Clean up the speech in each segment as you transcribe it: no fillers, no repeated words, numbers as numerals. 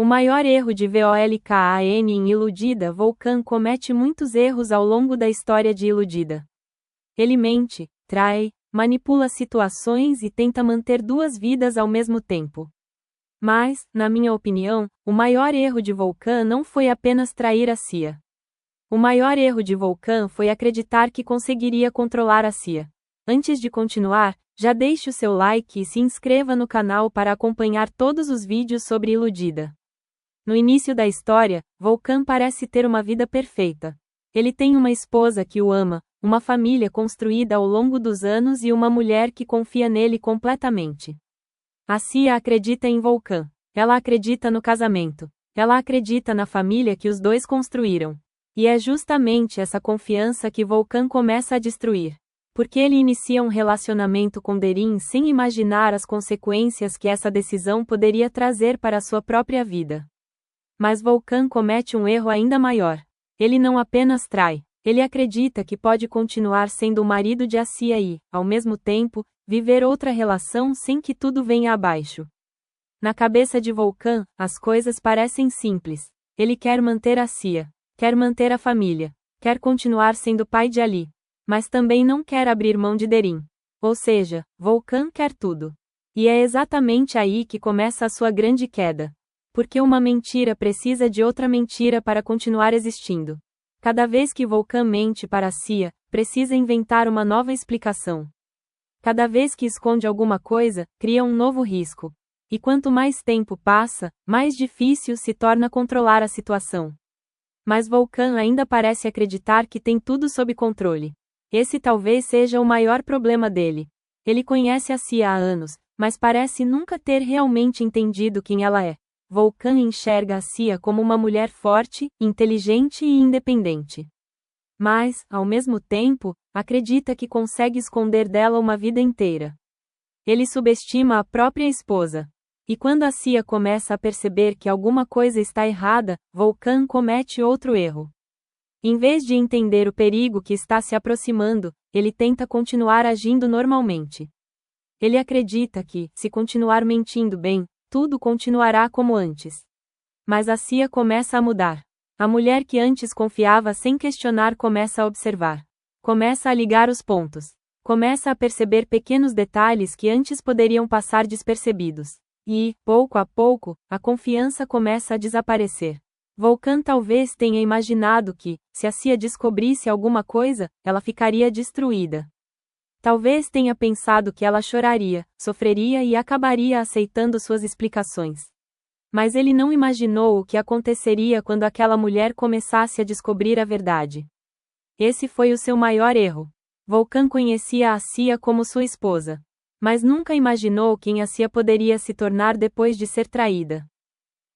O maior erro de Volkan em Iludida. Volkan comete muitos erros ao longo da história de Iludida. Ele mente, trai, manipula situações e tenta manter duas vidas ao mesmo tempo. Mas, na minha opinião, o maior erro de Volkan não foi apenas trair Assia. O maior erro de Volkan foi acreditar que conseguiria controlar Assia. Antes de continuar, já deixe o seu like e se inscreva no canal para acompanhar todos os vídeos sobre Iludida. No início da história, Volkan parece ter uma vida perfeita. Ele tem uma esposa que o ama, uma família construída ao longo dos anos e uma mulher que confia nele completamente. Assia acredita em Volkan. Ela acredita no casamento. Ela acredita na família que os dois construíram. E é justamente essa confiança que Volkan começa a destruir. Porque ele inicia um relacionamento com Derin sem imaginar as consequências que essa decisão poderia trazer para sua própria vida. Mas Volkan comete um erro ainda maior. Ele não apenas trai, ele acredita que pode continuar sendo o marido de Assia e, ao mesmo tempo, viver outra relação sem que tudo venha abaixo. Na cabeça de Volkan, as coisas parecem simples. Ele quer manter Assia, quer manter a família, quer continuar sendo pai de Ali, mas também não quer abrir mão de Derin. Ou seja, Volkan quer tudo. E é exatamente aí que começa a sua grande queda. Porque uma mentira precisa de outra mentira para continuar existindo. Cada vez que Volkan mente para Assia, precisa inventar uma nova explicação. Cada vez que esconde alguma coisa, cria um novo risco. E quanto mais tempo passa, mais difícil se torna controlar a situação. Mas Volkan ainda parece acreditar que tem tudo sob controle. Esse talvez seja o maior problema dele. Ele conhece Assia há anos, mas parece nunca ter realmente entendido quem ela é. Volkan enxerga Assia como uma mulher forte, inteligente e independente. Mas, ao mesmo tempo, acredita que consegue esconder dela uma vida inteira. Ele subestima a própria esposa. E quando Assia começa a perceber que alguma coisa está errada, Volkan comete outro erro. Em vez de entender o perigo que está se aproximando, ele tenta continuar agindo normalmente. Ele acredita que, se continuar mentindo bem, tudo continuará como antes. Mas Assia começa a mudar. A mulher que antes confiava sem questionar começa a observar. Começa a ligar os pontos. Começa a perceber pequenos detalhes que antes poderiam passar despercebidos. E, pouco a pouco, a confiança começa a desaparecer. Volkan talvez tenha imaginado que, se Assia descobrisse alguma coisa, ela ficaria destruída. Talvez tenha pensado que ela choraria, sofreria e acabaria aceitando suas explicações. Mas ele não imaginou o que aconteceria quando aquela mulher começasse a descobrir a verdade. Esse foi o seu maior erro. Volkan conhecia Assia como sua esposa. Mas nunca imaginou quem Assia poderia se tornar depois de ser traída.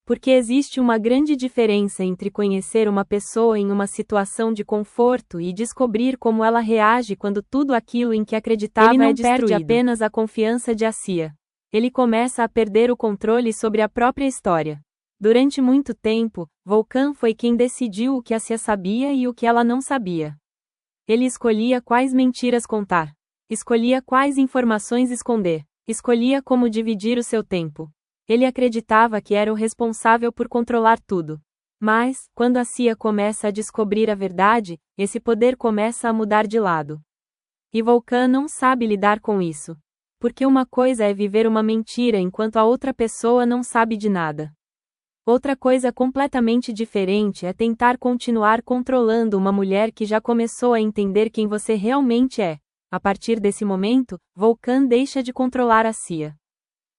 Porque existe uma grande diferença entre conhecer uma pessoa em uma situação de conforto e descobrir como ela reage quando tudo aquilo em que acreditava é destruído. Ele não perde apenas a confiança de Assia. Ele começa a perder o controle sobre a própria história. Durante muito tempo, Volkan foi quem decidiu o que Assia sabia e o que ela não sabia. Ele escolhia quais mentiras contar. Escolhia quais informações esconder. Escolhia como dividir o seu tempo. Ele acreditava que era o responsável por controlar tudo. Mas, quando Assia começa a descobrir a verdade, esse poder começa a mudar de lado. E Volkan não sabe lidar com isso. Porque uma coisa é viver uma mentira enquanto a outra pessoa não sabe de nada. Outra coisa completamente diferente é tentar continuar controlando uma mulher que já começou a entender quem você realmente é. A partir desse momento, Volkan deixa de controlar Assia.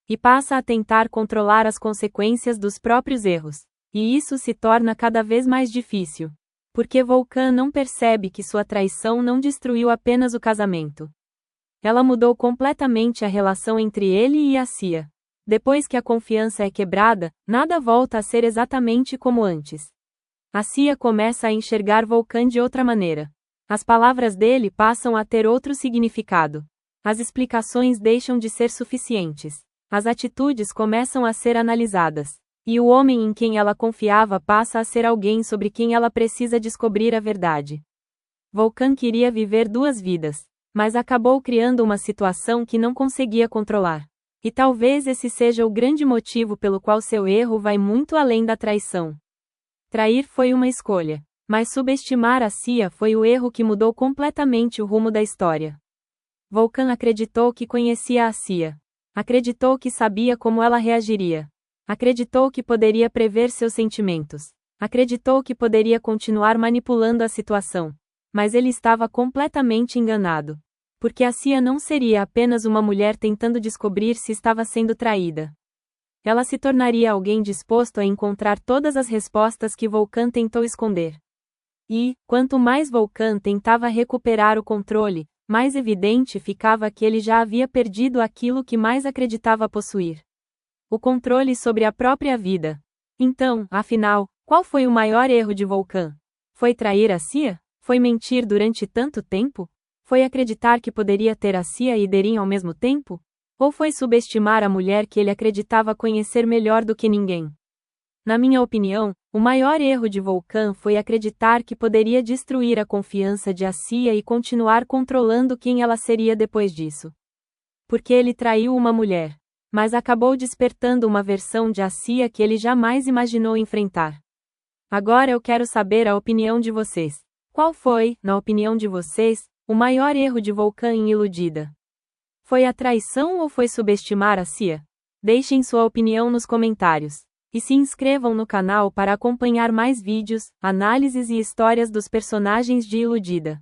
E passa a tentar controlar as consequências dos próprios erros. E isso se torna cada vez mais difícil. Porque Volkan não percebe que sua traição não destruiu apenas o casamento. Ela mudou completamente a relação entre ele e Assia. Depois que a confiança é quebrada, nada volta a ser exatamente como antes. Assia começa a enxergar Volkan de outra maneira. As palavras dele passam a ter outro significado. As explicações deixam de ser suficientes. As atitudes começam a ser analisadas. E o homem em quem ela confiava passa a ser alguém sobre quem ela precisa descobrir a verdade. Volkan queria viver duas vidas, mas acabou criando uma situação que não conseguia controlar. E talvez esse seja o grande motivo pelo qual seu erro vai muito além da traição. Trair foi uma escolha, mas subestimar a Cia foi o erro que mudou completamente o rumo da história. Vulcan acreditou que conhecia a Cia. Acreditou que sabia como ela reagiria. Acreditou que poderia prever seus sentimentos. Acreditou que poderia continuar manipulando a situação. Mas ele estava completamente enganado. Porque a Cia não seria apenas uma mulher tentando descobrir se estava sendo traída. Ela se tornaria alguém disposto a encontrar todas as respostas que Vulcan tentou esconder. E, quanto mais Vulcan tentava recuperar o controle, mais evidente ficava que ele já havia perdido aquilo que mais acreditava possuir: o controle sobre a própria vida. Então, afinal, qual foi o maior erro de Vulcan? Foi trair a Cia? Foi mentir durante tanto tempo? Foi acreditar que poderia ter a Cia e Derin ao mesmo tempo? Ou foi subestimar a mulher que ele acreditava conhecer melhor do que ninguém? Na minha opinião, o maior erro de Vulcan foi acreditar que poderia destruir a confiança de Cia e continuar controlando quem ela seria depois disso. Porque ele traiu uma mulher, mas acabou despertando uma versão de Cia que ele jamais imaginou enfrentar. Agora eu quero saber a opinião de vocês. Qual foi, na opinião de vocês, o maior erro de Vulcan em Iludida? Foi a traição ou foi subestimar a Cia? Deixem sua opinião nos comentários. E se inscrevam no canal para acompanhar mais vídeos, análises e histórias dos personagens de Iludida.